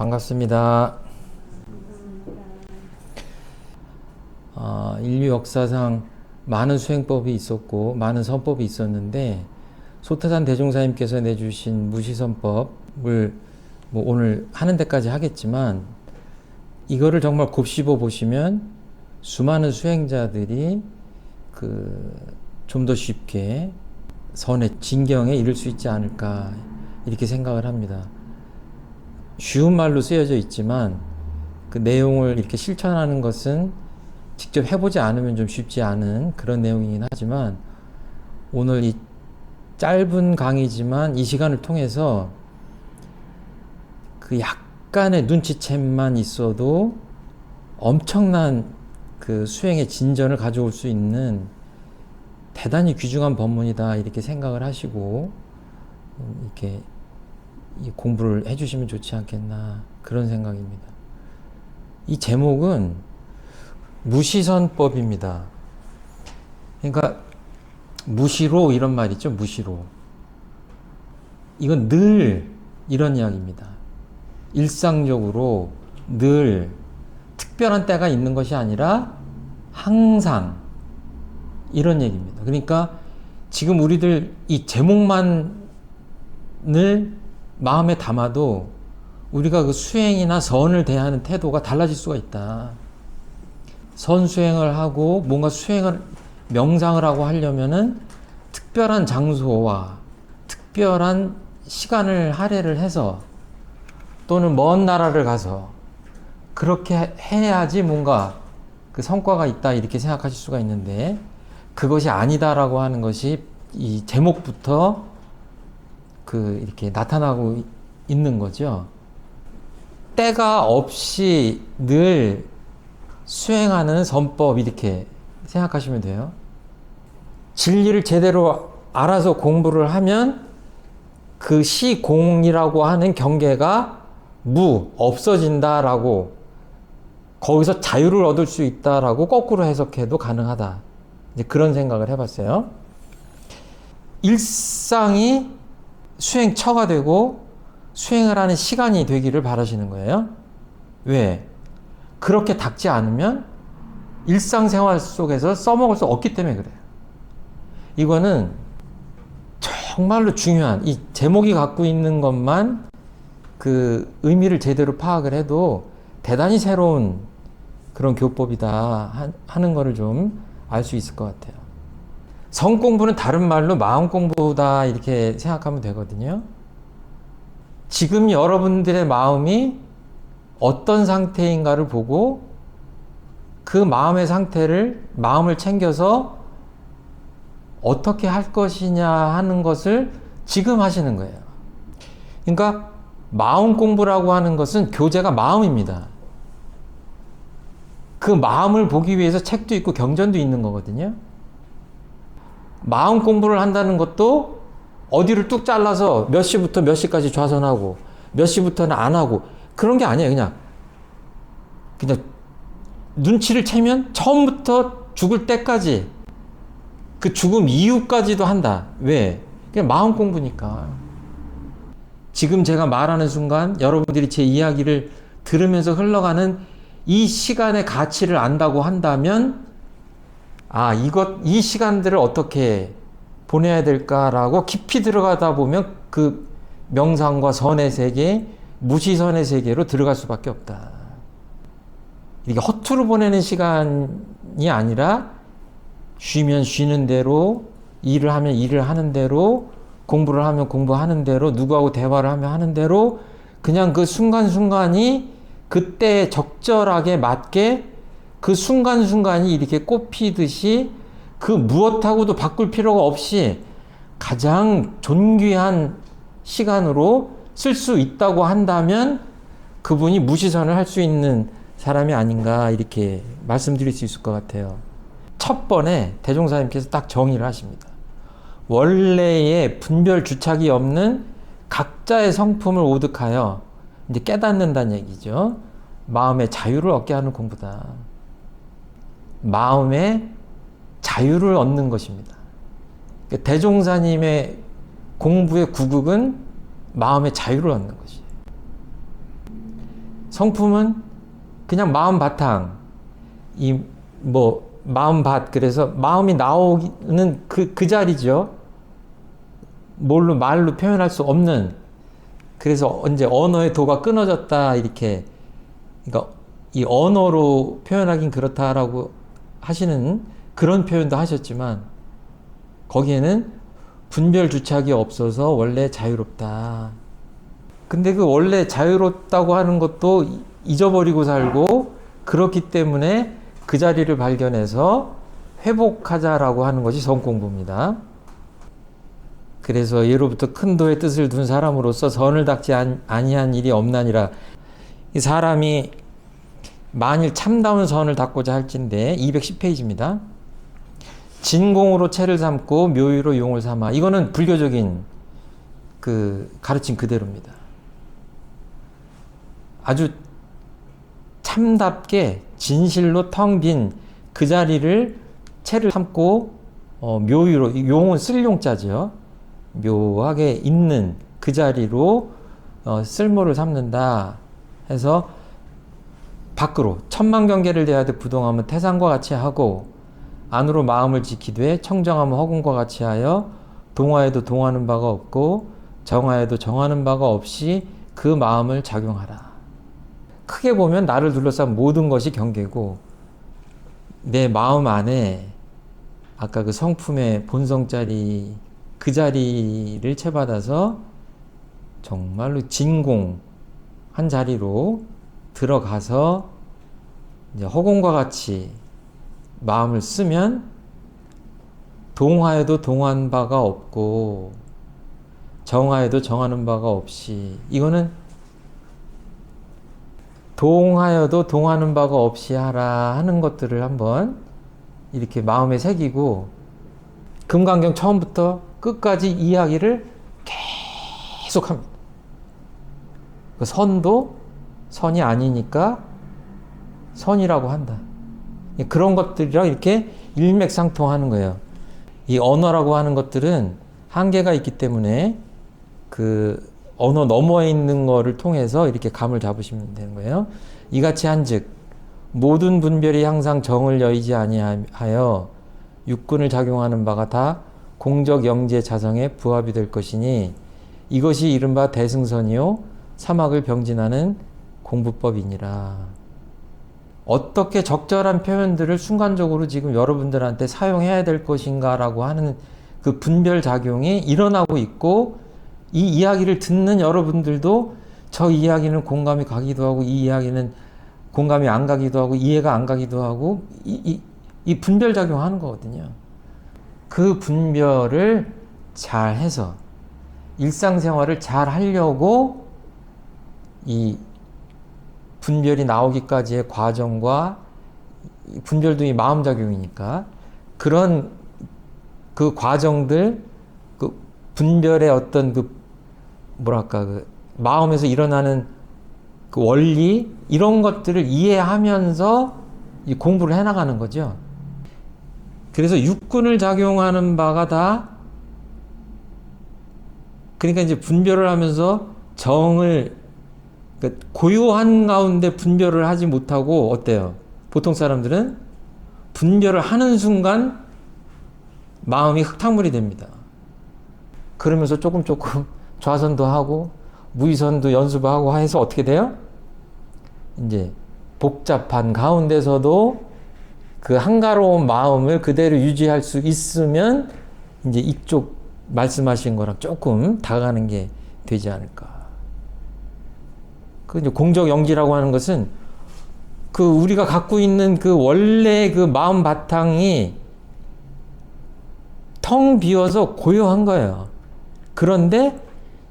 반갑습니다. 인류 역사상 많은 수행법이 있었고 많은 선법이 있었는데 소태산 대종사님께서 내주신 무시선법을 오늘 하는 데까지 하겠지만 이거를 정말 곱씹어 보시면 수많은 수행자들이 좀 더 쉽게 선의 진경에 이를 수 있지 않을까 이렇게 생각을 합니다. 쉬운 말로 쓰여져 있지만 그 내용을 이렇게 실천하는 것은 직접 해보지 않으면 좀 쉽지 않은 그런 내용이긴 하지만 오늘 이 짧은 강의지만 이 시간을 통해서 그 약간의 눈치챈만 있어도 엄청난 그 수행의 진전을 가져올 수 있는 대단히 귀중한 법문이다 이렇게 생각을 하시고 이렇게 공부를 해주시면 좋지 않겠나 그런 생각입니다. 이 제목은 무시선법입니다. 그러니까 무시로 이런 말 있죠. 무시로. 이건 늘 이런 이야기입니다. 일상적으로 늘 특별한 때가 있는 것이 아니라 항상 이런 얘기입니다. 그러니까 지금 우리들 이 제목만을 마음에 담아도 우리가 그 수행이나 선을 대하는 태도가 달라질 수가 있다. 선수행을 하고 뭔가 수행을 명상을 하고 하려면은 특별한 장소와 특별한 시간을 할애를 해서 또는 먼 나라를 가서 그렇게 해야지 뭔가 그 성과가 있다 이렇게 생각하실 수가 있는데 그것이 아니다라고 하는 것이 이 제목부터 이렇게 나타나고 있는 거죠. 때가 없이 늘 수행하는 선법 이렇게 생각하시면 돼요. 진리를 제대로 알아서 공부를 하면 그 시공이라고 하는 경계가 없어진다라고 거기서 자유를 얻을 수 있다라고 거꾸로 해석해도 가능하다. 이제 그런 생각을 해봤어요. 일상이 수행처가 되고 수행을 하는 시간이 되기를 바라시는 거예요. 왜? 그렇게 닦지 않으면 일상생활 속에서 써먹을 수 없기 때문에 그래요. 이거는 정말로 중요한 이 제목이 갖고 있는 것만 그 의미를 제대로 파악을 해도 대단히 새로운 그런 교법이다 하는 거를 좀 알 수 있을 것 같아요. 성 공부는 다른 말로 마음 공부다 이렇게 생각하면 되거든요. 지금 여러분들의 마음이 어떤 상태인가를 보고 그 마음을 챙겨서 어떻게 할 것이냐 하는 것을 지금 하시는 거예요. 그러니까 마음 공부라고 하는 것은 교재가 마음입니다. 그 마음을 보기 위해서 책도 있고 경전도 있는 거거든요. 마음 공부를 한다는 것도 어디를 뚝 잘라서 몇 시부터 몇 시까지 좌선하고 몇 시부터는 안 하고 그런 게 아니에요. 그냥 눈치를 채면 처음부터 죽을 때까지 그 죽음 이후까지도 한다. 왜? 그냥 마음 공부니까. 지금 제가 말하는 순간 여러분들이 제 이야기를 들으면서 흘러가는 이 시간의 가치를 안다고 한다면 이 시간들을 어떻게 보내야 될까라고 깊이 들어가다 보면 그 명상과 선의 세계, 무시선의 세계로 들어갈 수밖에 없다. 이게 허투루 보내는 시간이 아니라 쉬면 쉬는 대로, 일을 하면 일을 하는 대로, 공부를 하면 공부하는 대로, 누구하고 대화를 하면 하는 대로 그냥 그 순간순간이 그때에 적절하게 맞게 그 순간순간이 이렇게 꼽히듯이 그 무엇하고도 바꿀 필요가 없이 가장 존귀한 시간으로 쓸 수 있다고 한다면 그분이 무시선을 할 수 있는 사람이 아닌가 이렇게 말씀드릴 수 있을 것 같아요. 첫 번에 대종사님께서 딱 정의를 하십니다. 원래의 분별 주착이 없는 각자의 성품을 오득하여 이제 깨닫는다는 얘기죠. 마음의 자유를 얻게 하는 공부다. 마음의 자유를 얻는 것입니다. 대종사님의 공부의 구극은 마음의 자유를 얻는 것이에요. 성품은 그냥 마음 바탕, 마음 밭, 그래서 마음이 나오는 그 자리죠. 말로 표현할 수 없는, 그래서 이제 언어의 도가 끊어졌다, 이렇게. 그러니까 이 언어로 표현하긴 그렇다라고 하시는 그런 표현도 하셨지만, 거기에는 분별 주착이 없어서 원래 자유롭다. 근데 그 원래 자유롭다고 하는 것도 잊어버리고 살고, 그렇기 때문에 그 자리를 발견해서 회복하자라고 하는 것이 성공부입니다. 그래서 예로부터 큰 도의 뜻을 둔 사람으로서 선을 닦지 아니한 일이 없나니라. 이 사람이 만일 참다운 선을 닦고자 할진대 210페이지입니다. 진공으로 채를 삼고 묘유로 용을 삼아. 이거는 불교적인 그 가르침 그대로입니다. 아주 참답게 진실로 텅 빈 그 자리를 채를 삼고 묘유로, 용은 쓸 용자죠. 묘하게 있는 그 자리로 쓸모를 삼는다 해서 밖으로 천만경계를 대하되 부동하면 태산과 같이 하고 안으로 마음을 지키되 청정하면 허공과 같이 하여 동화에도 동하는 바가 없고 정화에도 정하는 바가 없이 그 마음을 작용하라. 크게 보면 나를 둘러싼 모든 것이 경계고 내 마음 안에 아까 그 성품의 본성자리 그 자리를 채받아서 정말로 진공한 자리로 들어가서 이제 허공과 같이 마음을 쓰면 동화에도 동한 바가 없고 정화에도 정하는 바가 없이, 이거는 동하여도 동하는 바가 없이 하라 하는 것들을 한번 이렇게 마음에 새기고 금강경 처음부터 끝까지 이야기를 계속합니다. 그 선도 선이 아니니까 선이라고 한다. 그런 것들이랑 이렇게 일맥상통하는 거예요. 이 언어라고 하는 것들은 한계가 있기 때문에 그 언어 너머에 있는 거를 통해서 이렇게 감을 잡으시면 되는 거예요. 이같이 한즉 모든 분별이 항상 정을 여의지 아니하여 육군을 작용하는 바가 다 공적 영재 자성에 부합이 될 것이니 이것이 이른바 대승선이요 사막을 병진하는 공부법이니라. 어떻게 적절한 표현들을 순간적으로 지금 여러분들한테 사용해야 될 것인가라고 하는 그 분별 작용이 일어나고 있고, 이 이야기를 듣는 여러분들도 저 이야기는 공감이 가기도 하고 이 이야기는 공감이 안 가기도 하고 이해가 안 가기도 하고 이 분별 작용하는 거거든요. 그 분별을 잘 해서 일상생활을 잘 하려고 이 분별이 나오기까지의 과정과, 분별도 이 마음작용이니까 그런 그 과정들, 그 분별의 어떤 그 그 마음에서 일어나는 그 원리, 이런 것들을 이해하면서 이 공부를 해나가는 거죠. 그래서 육군을 작용하는 바가 다, 그러니까 이제 분별을 하면서 정을, 그러니까 고요한 가운데 분별을 하지 못하고 어때요? 보통 사람들은 분별을 하는 순간 마음이 흙탕물이 됩니다. 그러면서 조금 좌선도 하고 무의선도 연습하고 해서 어떻게 돼요? 이제 복잡한 가운데서도 그 한가로운 마음을 그대로 유지할 수 있으면 이제 이쪽 말씀하신 거랑 조금 다가가는 게 되지 않을까. 그 이제 공적 영지라고 하는 것은 그 우리가 갖고 있는 그 원래 그 마음 바탕이 텅 비어서 고요한 거예요. 그런데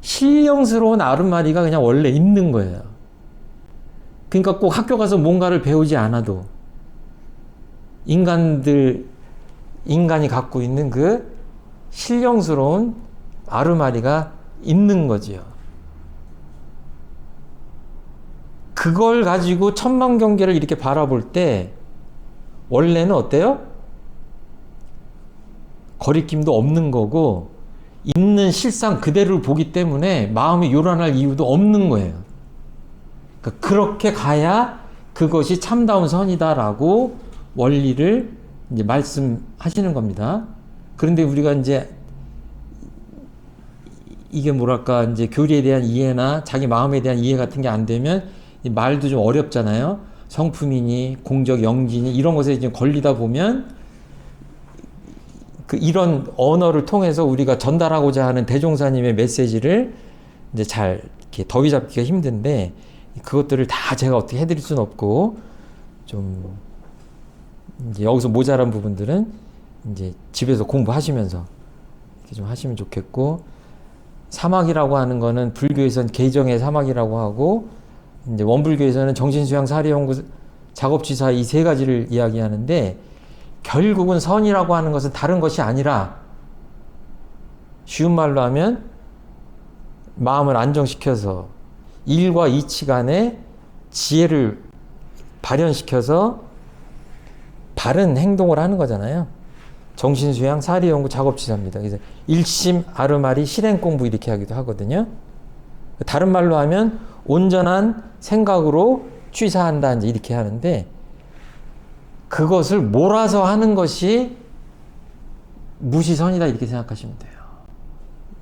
신령스러운 아르마리가 그냥 원래 있는 거예요. 그러니까 꼭 학교 가서 뭔가를 배우지 않아도 인간이 갖고 있는 그 신령스러운 아르마리가 있는 거지요. 그걸 가지고 천만경계를 이렇게 바라볼 때 원래는 어때요? 거리낌도 없는 거고 있는 실상 그대로를 보기 때문에 마음이 요란할 이유도 없는 거예요. 그러니까 그렇게 가야 그것이 참다운 선이다라고 원리를 이제 말씀하시는 겁니다. 그런데 우리가 이제 이게 뭐랄까 이제 교리에 대한 이해나 자기 마음에 대한 이해 같은 게 안 되면 말도 좀 어렵잖아요. 성품이니 공적 영지니 이런 것에 이제 걸리다 보면 이런 언어를 통해서 우리가 전달하고자 하는 대종사님의 메시지를 이제 잘 이렇게 더위 잡기가 힘든데 그것들을 다 제가 어떻게 해드릴 수는 없고 좀 이제 여기서 모자란 부분들은 이제 집에서 공부하시면서 이렇게 좀 하시면 좋겠고, 사막이라고 하는 거는 불교에서는 개정의 사막이라고 하고 이제 원불교에서는 정신수양 사리연구 작업지사 이 세 가지를 이야기하는데, 결국은 선이라고 하는 것은 다른 것이 아니라 쉬운 말로 하면 마음을 안정시켜서 일과 이치 간에 지혜를 발현시켜서 바른 행동을 하는 거잖아요. 정신수양 사리연구 작업지사입니다. 그래서 일심 아르마리 실행공부 이렇게 하기도 하거든요. 다른 말로 하면 온전한 생각으로 취사한다 이제 이렇게 하는데, 그것을 몰아서 하는 것이 무시선이다 이렇게 생각하시면 돼요.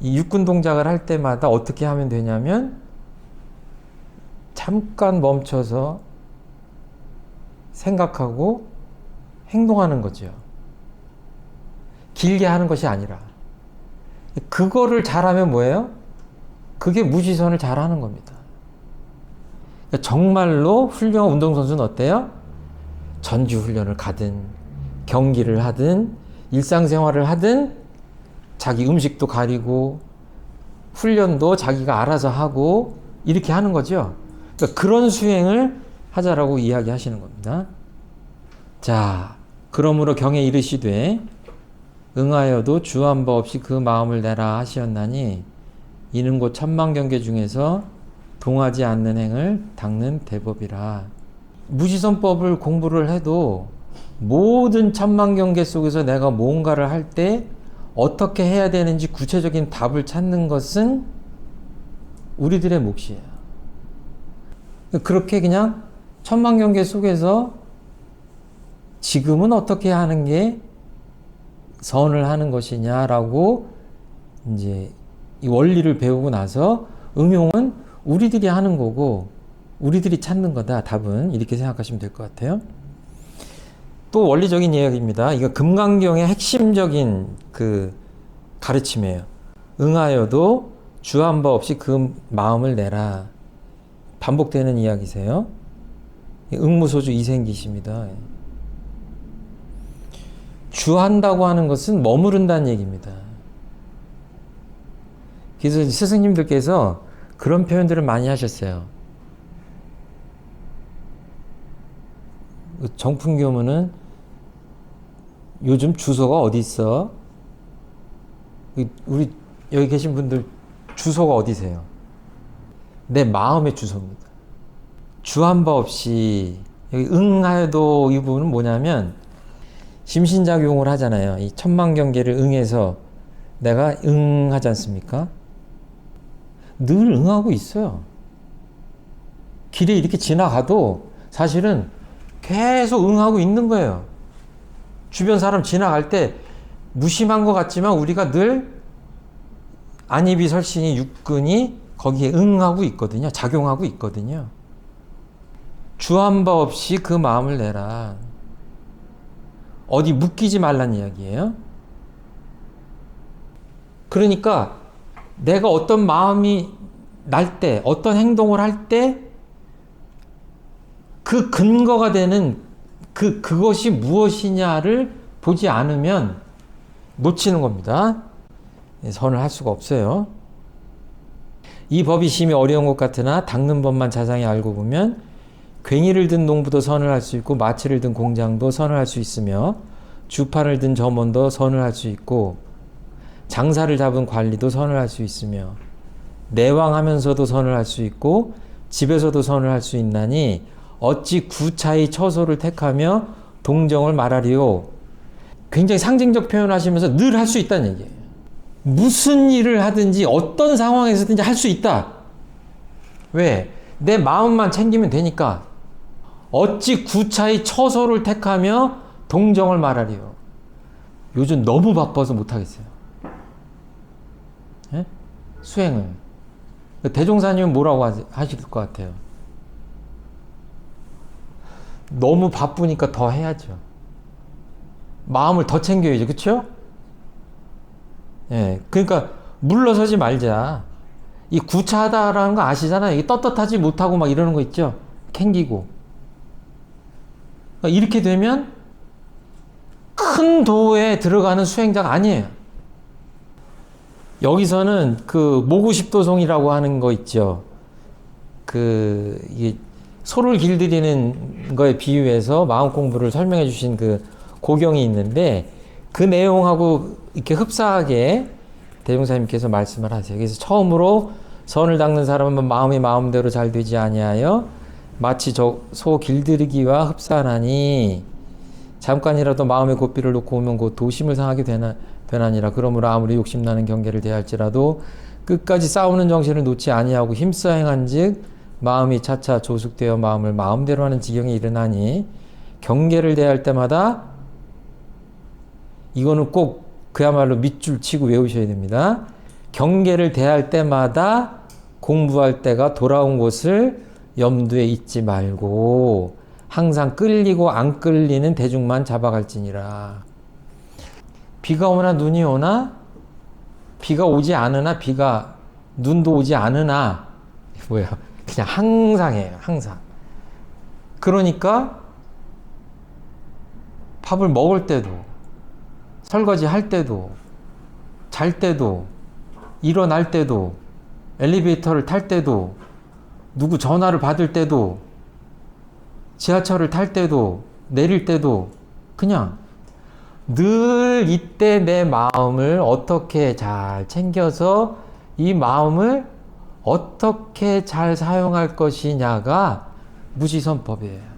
이 육군 동작을 할 때마다 어떻게 하면 되냐면 잠깐 멈춰서 생각하고 행동하는 거죠. 길게 하는 것이 아니라. 그거를 잘하면 뭐예요? 그게 무시선을 잘하는 겁니다. 그러니까 정말로 훌륭한 운동선수는 어때요? 전지훈련을 가든 경기를 하든 일상생활을 하든 자기 음식도 가리고 훈련도 자기가 알아서 하고 이렇게 하는 거죠. 그러니까 그런 수행을 하자라고 이야기하시는 겁니다. 자, 그러므로 경에 이르시되 응하여도 주한 바 없이 그 마음을 내라 하시었나니 이는 곧 천만경계 중에서 동하지 않는 행을 닦는 대법이라. 무지선법을 공부를 해도 모든 천만경계 속에서 내가 뭔가를 할 때 어떻게 해야 되는지 구체적인 답을 찾는 것은 우리들의 몫이에요. 그렇게 그냥 천만경계 속에서 지금은 어떻게 하는 게 선을 하는 것이냐라고 이제 이 원리를 배우고 나서 응용은 우리들이 하는 거고 우리들이 찾는 거다, 답은. 이렇게 생각하시면 될 것 같아요. 또 원리적인 이야기입니다. 이거 금강경의 핵심적인 그 가르침이에요. 응하여도 주한 바 없이 그 마음을 내라. 반복되는 이야기세요. 응무소주 이생기십니다. 주한다고 하는 것은 머무른다는 얘기입니다. 그래서 스승님들께서 그런 표현들을 많이 하셨어요. 정풍교문은 요즘 주소가 어디 있어? 우리 여기 계신 분들 주소가 어디세요? 내 마음의 주소입니다. 주한 바 없이 여기 응하여도 이 부분은 뭐냐면 심신작용을 하잖아요. 이 천만경계를 응해서 내가 응하지 않습니까? 늘 응하고 있어요. 길에 이렇게 지나가도 사실은 계속 응하고 있는 거예요. 주변 사람 지나갈 때 무심한 것 같지만 우리가 늘 안입이 설신이 육근이 거기에 응하고 있거든요. 작용하고 있거든요. 주한 바 없이 그 마음을 내라. 어디 묶이지 말란 이야기예요. 그러니까 내가 어떤 마음이 날 때, 어떤 행동을 할 때 그 근거가 되는 그것이 무엇이냐를 보지 않으면 놓치는 겁니다. 선을 할 수가 없어요. 이 법이 심히 어려운 것 같으나 닦는 법만 자상히 알고 보면 괭이를 든 농부도 선을 할 수 있고 마치를 든 공장도 선을 할 수 있으며 주판을 든 점원도 선을 할 수 있고 장사를 잡은 관리도 선을 할 수 있으며 내왕하면서도 선을 할 수 있고 집에서도 선을 할 수 있나니 어찌 구차히 처소를 택하며 동정을 말하리요. 굉장히 상징적 표현하시면서 늘 할 수 있다는 얘기예요. 무슨 일을 하든지 어떤 상황에서든지 할 수 있다. 왜? 내 마음만 챙기면 되니까 어찌 구차히 처소를 택하며 동정을 말하리요. 요즘 너무 바빠서 못하겠어요. 예? 수행을. 대종사님은 뭐라고 하실 것 같아요? 너무 바쁘니까 더 해야죠. 마음을 더 챙겨야죠. 그쵸? 예. 그러니까 물러서지 말자. 이 구차하다라는 거 아시잖아요. 이게 떳떳하지 못하고 막 이러는 거 있죠? 캥기고. 그러니까 이렇게 되면 큰 도에 들어가는 수행자가 아니에요. 여기서는 그 모구십도송이라고 하는 거 있죠. 이게 소를 길들이는 거에 비유해서 마음 공부를 설명해 주신 그 고경이 있는데 그 내용하고 이렇게 흡사하게 대종사님께서 말씀을 하세요. 그래서 처음으로 선을 닦는 사람은 마음이 마음대로 잘 되지 아니하여 마치 저 소 길들이기와 흡사하니 잠깐이라도 마음의 고삐를 놓고 오면 곧 도심을 상하게 되나니라. 그러므로 아무리 욕심나는 경계를 대할지라도 끝까지 싸우는 정신을 놓지 아니하고 힘써 행한즉 마음이 차차 조숙되어 마음을 마음대로 하는 지경에 이르나니 경계를 대할 때마다 이거는 꼭 그야말로 밑줄 치고 외우셔야 됩니다. 경계를 대할 때마다 공부할 때가 돌아온 곳을 염두에 잊지 말고 항상 끌리고 안 끌리는 대중만 잡아갈지니라. 비가 오나 눈이 오나 비가 오지 않으나 눈도 오지 않으나 뭐야 그냥 항상이에요. 항상. 그러니까 밥을 먹을 때도 설거지 할 때도 잘 때도 일어날 때도 엘리베이터를 탈 때도 누구 전화를 받을 때도 지하철을 탈 때도 내릴 때도 그냥 늘 이때 내 마음을 어떻게 잘 챙겨서 이 마음을 어떻게 잘 사용할 것이냐가 무지선법이에요.